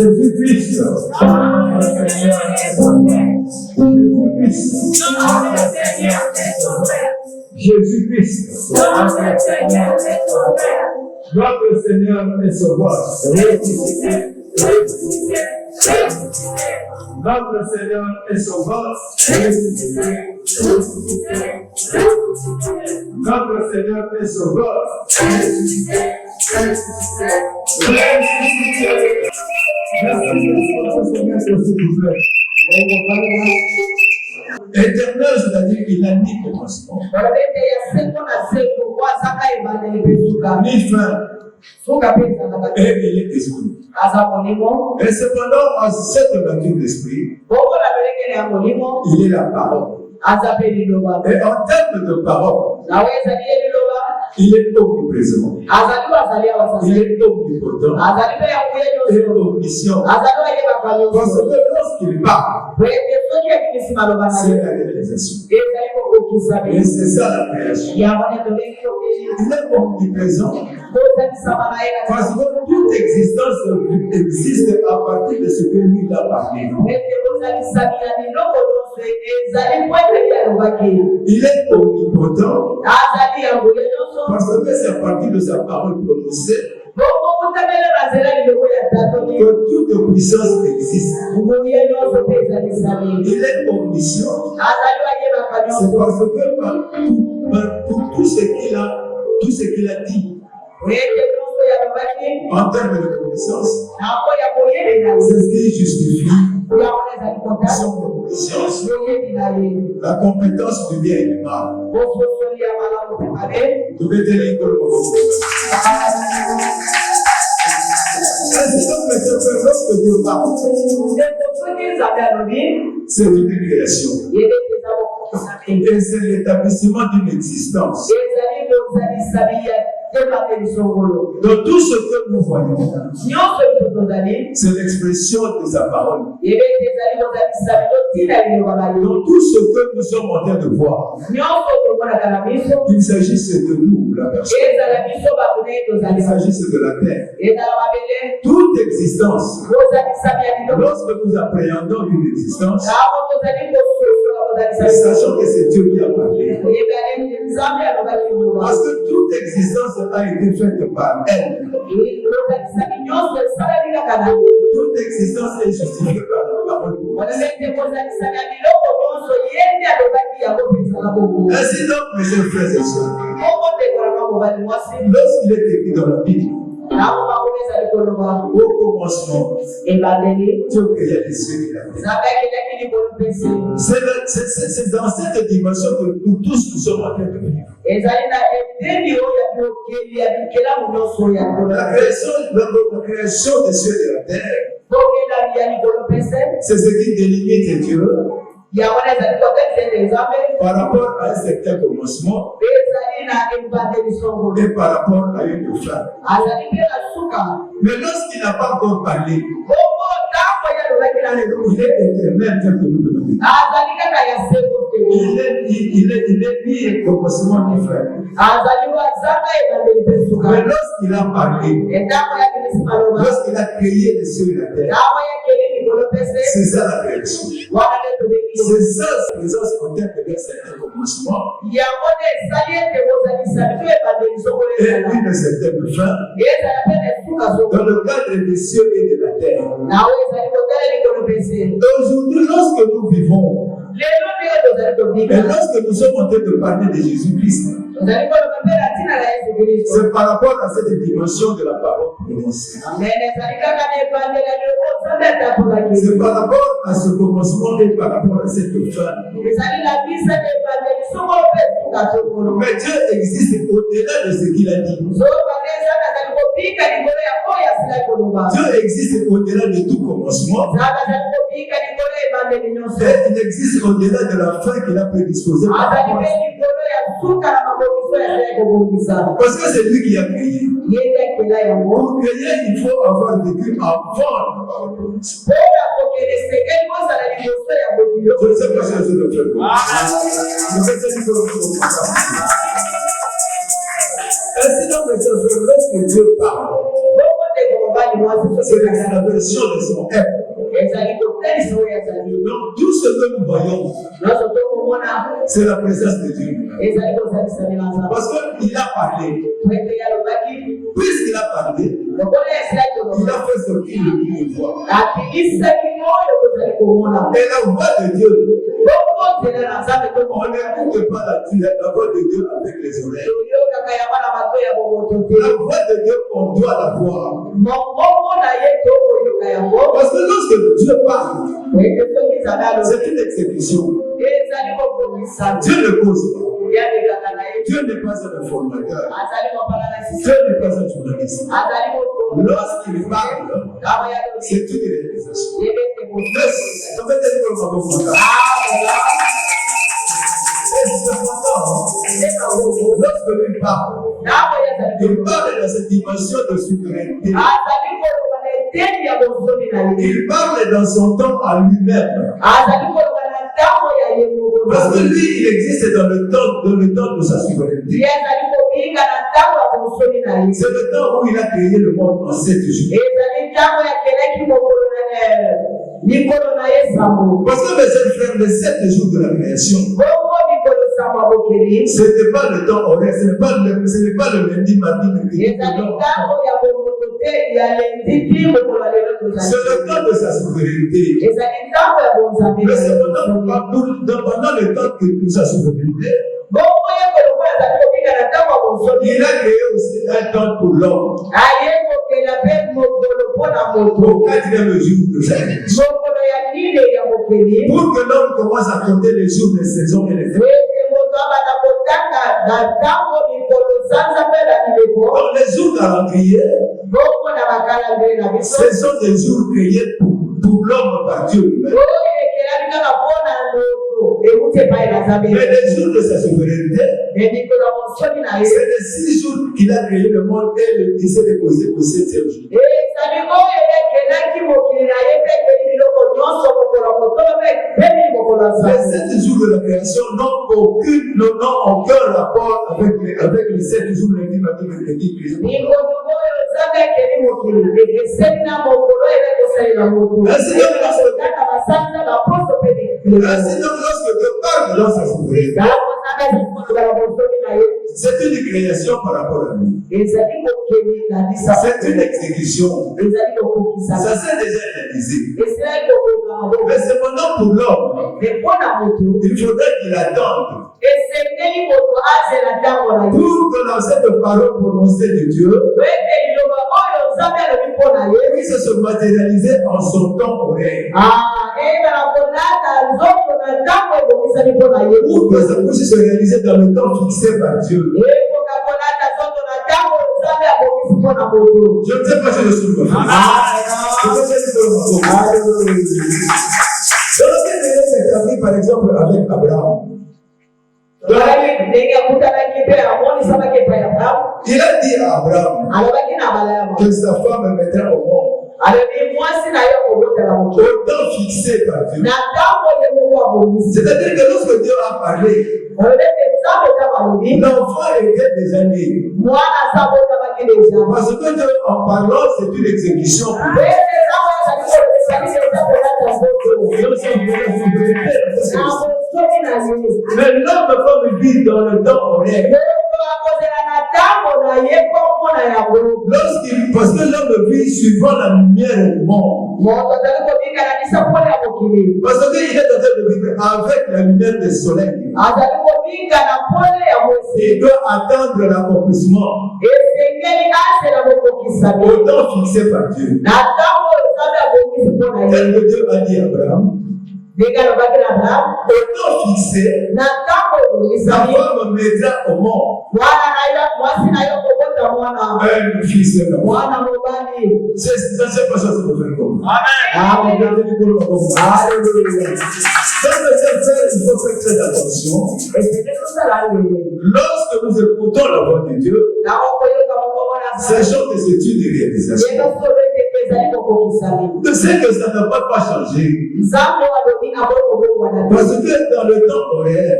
Jésus-Christ. Jésus-Christ. Notre Seigneur est sauveur. Notre Seigneur est sauveur. Notre Seigneur est sauveur. Éternel, c'est-à-dire qu'il a ni commencement, ni fin, et il est esprit. Et cependant, en cette nature d'esprit, il est la parole. Et en termes de parole, il est omniprésent. Il est omnipotent. Et omniscient. Parce que lorsqu'il parle, c'est la réalisation. Et c'est ça la création. Il est omniprésent. Parce que toute existence existe à partir de ce que lui a parlé. Il est omnipotent. Parce que c'est à partir de sa parole prononcée que toute puissance existe. Il est omniscient. C'est parce que pour tout ce qu'il a dit en termes de connaissance, c'est ce qui justifie son omniscience, la compétence du bien et du mal. Ainsi donc, mes lorsque Dieu parle, c'est une création. Et c'est l'établissement d'une existence. Dans tout ce que nous voyons, c'est l'expression de sa parole. Dans tout ce que nous sommes en train de voir, qu'il s'agisse de nous, la personne, qu'il s'agisse de la terre, toute existence, lorsque nous appréhendons une existence, sachant que c'est Dieu qui a parlé. Parce que toute existence a été faite par elle. Toute existence est justifiée par la parole. Ainsi donc, mes chers frères et sœurs, lorsqu'il est écrit dans la Bible, au commencement, Dieu créa les cieux et la terre. C'est dans cette dimension que nous tous nous sommes en train de vivre. La création des cieux et de la terre, c'est ce qui délimite Dieu par rapport à un certain commencement et par rapport à une fin. Mais lorsqu'il n'a pas encore parlé, il est éternel tel que nous devons dire. Il est ni commencement ni fin. Mais lorsqu'il a parlé, lorsqu'il a créé les cieux et la terre, c'est ça la création. C'est ça la présence en termes de certain commencement et une certaine fin dans le cadre des cieux et de la terre. Aujourd'hui, lorsque nous vivons, et lorsque nous sommes en train de parler de Jésus-Christ, c'est par rapport à cette dimension de la parole prononcée. C'est par rapport à ce commencement et par rapport à cette fin. Mais Dieu existe au-delà de ce qu'il a dit. Dieu existe au-delà de tout commencement. Et il existe au-delà de la fin qu'il a prédisposée. Parce que c'est lui qui a créé. Pour créer, il faut avoir vécu avant. Je ne sais pas si je le fais. Ainsi donc, mes chers frères, lorsque Dieu parle, c'est l'expression de son être. Donc, tout ce que nous voyons, c'est la présence de Dieu. Parce qu'il a parlé. Puisqu'il a parlé, il a fait sortir le plus de voix. Et la voix de Dieu, on n'écoute pas la voix de Dieu avec les oreilles. La voix de Dieu, on doit la voir. Parce que lorsque Dieu parle, c'est une exécution. Dieu ne cause pas. Dieu n'est pas un formateur. Dieu n'est pas un journaliste. Lorsqu'il parle, c'est une réalisation. Lorsque lui parle, il parle dans cette dimension de souveraineté. Il parle dans son temps à lui-même. Parce que lui, il existe dans le temps de sa souveraineté. C'est le temps où il a créé le monde en 7 jours. Parce que mes chers frères, les 7 jours de la création, ce n'est pas le temps horaire, ce n'est pas le lundi, mardi, mercredi. C'est le temps de sa souveraineté. Mais c'est pendant le temps de sa souveraineté, il a créé aussi un temps pour l'homme. Au 4e jour de sa vie. Pour que l'homme commence à compter les jours, les saisons et les fêtes. Donc les jours calendriers, ce sont des jours créés pour l'homme par Dieu lui-même. Mais les jours de sa souveraineté, c'est les 6 jours qu'il a créé le monde et il s'est déposé au 7e jour. Les 7 jours de la création n'ont aucun rapport avec les 7 jours de mercredi. Ainsi donc, lorsque Dieu parle dans sa souveraineté, c'est une création par rapport à lui. C'est une exécution. Ça s'est déjà réalisé. Mais cependant pour l'homme, il faudrait qu'il attende pour que dans cette parole prononcée de Dieu puisse se matérialiser en son temps horaire. Pour que ça puisse se réaliser dans le temps fixé par Dieu. Je ne sais pas si je suis le fils. Donc, quelle est cette famille, par exemple, avec Abraham? Il a dit à Abraham que sa femme mettra au monde au temps fixé par Dieu. C'est-à-dire que lorsque Dieu a parlé, l'enfant était déjà né. Parce que Dieu, en parlant, c'est une exécution. Mais l'homme peut vivre dans le temps horaire. Parce que l'homme vit suivant la lumière du monde. Parce qu'il est en train de vivre avec la lumière du soleil. Il doit attendre l'accomplissement au temps fixé par Dieu. Tel que Dieu a dit à Abraham, au temps fixé, sa femme mettra au monde un fils. C'est cette façon de faire comme ça. Amen. Dans le il faut faire très attention. Lorsque nous écoutons la voix de Dieu, sachant que c'est une réalisation. Je sais que ça n'a pas changé. Parce que dans le temps horaire,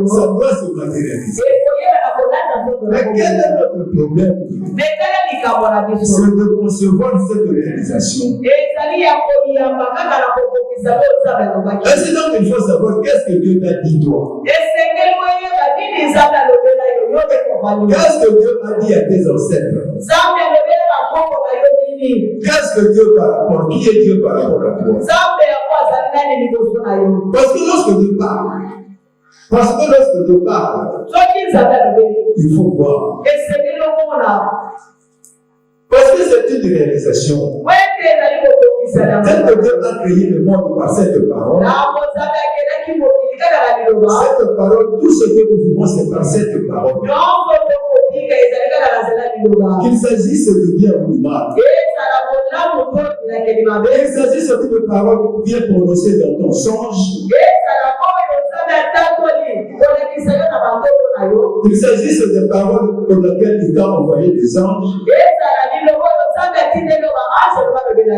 ça doit se matérialiser. Mais quel est notre problème? C'est de concevoir cette réalisation. Ainsi donc, il faut savoir qu'est-ce que Dieu t'a dit toi. Qu'est-ce que Dieu a dit à tes ancêtres? Qu'est-ce que Dieu par rapport? Qui est Dieu par rapport à toi? Parce que lorsque Dieu parle, il faut voir. Parce que c'est une réalisation. Tel que Dieu a créé le monde par cette parole, tout ce que nous vivons, c'est par cette parole. Qu'il s'agisse de bien ou de mal. Qu'il s'agisse de paroles bien prononcées dans ton songe. Il s'agisse de paroles pour lesquelles il t'a envoyé des anges.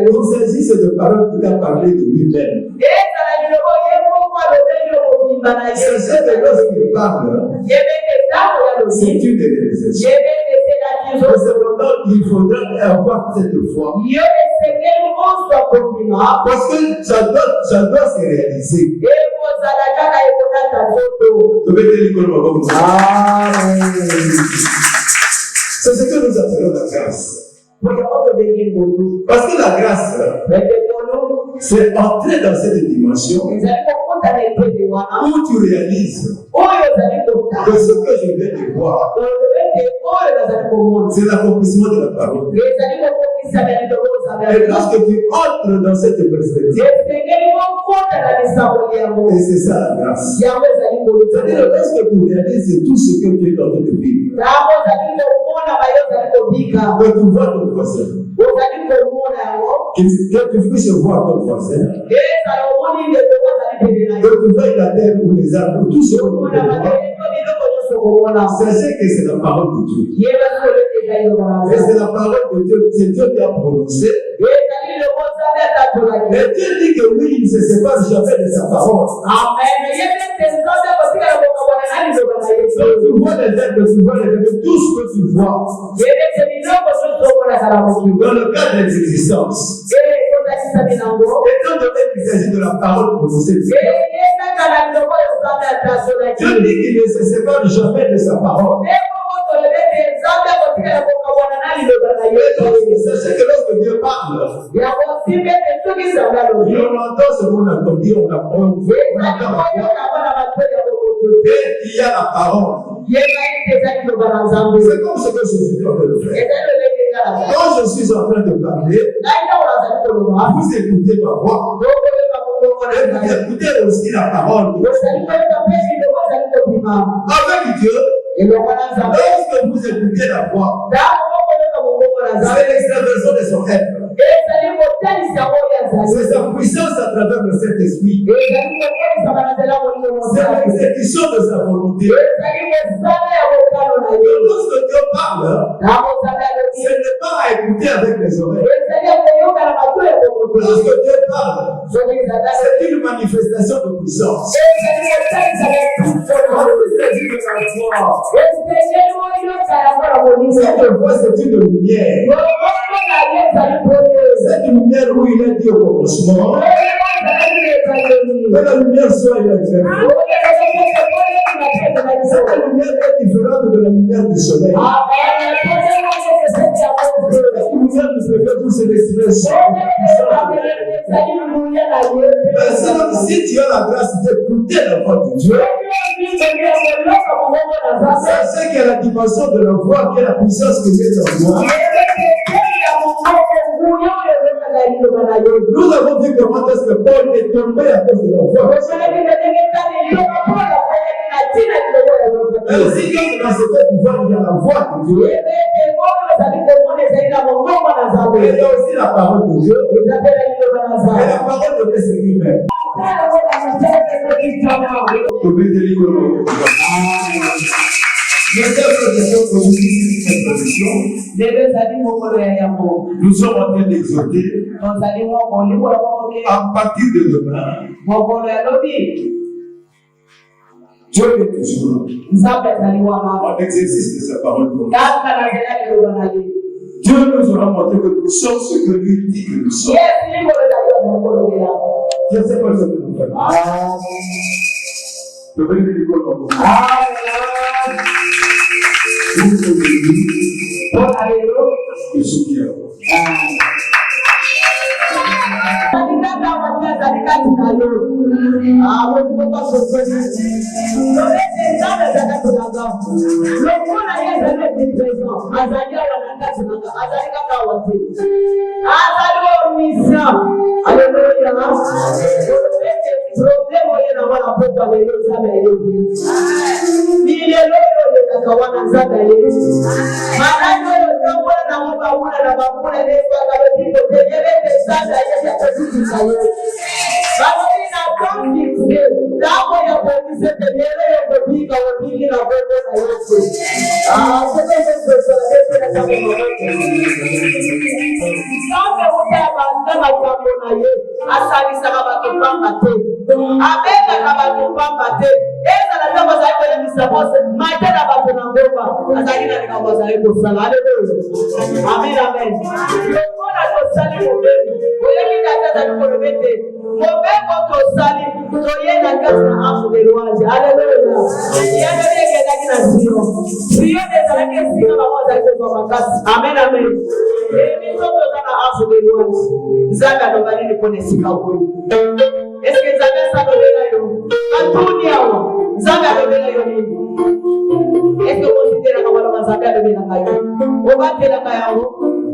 Il s'agisse de paroles qui t'a parlé de lui-même. Sachez que lorsqu'il parle, c'est une réalisation. Mais cependant, il faudra avoir cette foi. Parce que ça doit se réaliser. C'est ce que nous appelons la grâce. Parce que la grâce, c'est entrer dans cette dimension où tu réalises que ce que je viens de voir, c'est l'accomplissement de la parole. Et lorsque tu entres dans cette perspective, et c'est ça la grâce. C'est-à-dire, lorsque tu réalises tout ce que tu es en train de vivre, que tu vois ton voisin, que tu puisses voir ton voisin, que tu vois la terre ou les arbres, tout ce que tu vois, sachez que c'est la parole de Dieu. Et c'est la parole de Dieu, c'est Dieu qui a prononcé. Mais Dieu dit que oui, il ne se sépare jamais de sa parole. Amen. Donc tu vois les êtres, tout ce que tu vois dans le cadre des existences. Étant donné qu'il s'agit de la parole prononcée de Dieu, Dieu dit qu'il ne se sépare jamais de sa parole. Sachez que lorsque Dieu parle, on entend ce qu'on entend dire, on apprend. Et il y a la parole. C'est comme ce que je suis en train de faire. Quand je suis en train de parler, vous écoutez ma voix. Et vous écoutez aussi la parole. Avec Dieu, lorsque vous écoutez la voix, c'est l'extraversion de son être. C'est sa puissance à travers le Saint-Esprit. C'est l'exécution de sa volonté. Lorsque Dieu parle, ce n'est pas à écouter avec les oreilles. Lorsque Dieu parle, c'est une manifestation de puissance. Cette voix, c'est une lumière. Cette lumière où il est dit au commencement, que la lumière soit électrique. Cette lumière est différente de la lumière du soleil. Cette lumière ne se fait plus l'expression. Si tu as la grâce d'écouter la voix de Dieu, sachez qu'il y a la dimension de la voix, qui est la puissance que Dieu est en moi. Nous avons vu comment est-ce que Paul est tombé à cause de la voix. Mais aussi, quand dans cette voix, il y a la voix de Dieu. Il y a aussi la parole de Dieu. Et la parole de Dieu, c'est lui-même. Nous sommes en train d'exhorter à partir de demain. Dieu est toujours en exercice de sa parole. Dieu nous aura montré que nous sommes ce que lui dit que nous sommes. Je ne sais pas ce que nous faisons. Je vais lui dire comment. Je suis fier. Amen, amen. Est-ce que Nzambe s'adonne yo? Atuni awa. Nzambe adonne yo nini? Est-ce que considère que Nzambe adonne yo? Obatela kayo.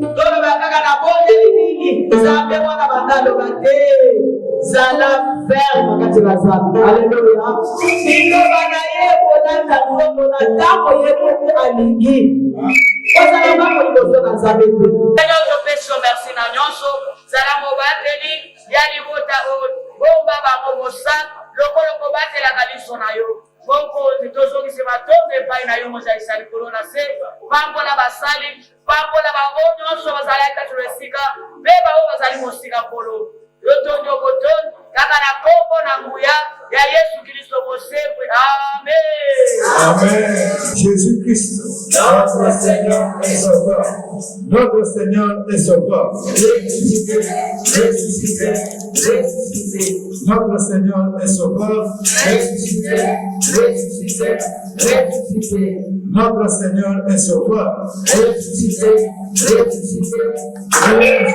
Dolo bakaka na bo Nzambe wana bandalo bate. Zala ferme kati bazambe. Alléluia. Ilo bana ye bolanda nzongo na tango yebu alingi. Seigneur, je fais merci na nyonso. Zala mobateli, yali bota bomba ba momosa, lokolo kobatela kaliso na yo. Boko zitozo kisema tombe pai na yo moza isali kolona se. Pambo na basali, pambo na baonyo so bazala katulesika, beba o bazali mosika polo. Yotonyo koton, kaka na kombo na nguya ya Yesu Kristo mosewe. Amen. Amen. Jésus-Christ, notre Seigneur et Sauveur. Notre Seigneur et Sauveur. Ressuscité, ressuscité, ressuscité. Notre Seigneur et Sauveur. Ressuscité, ressuscité, ressuscité. Notre Seigneur et Sauveur. Ressuscité, ressuscité, ressuscité. Amen.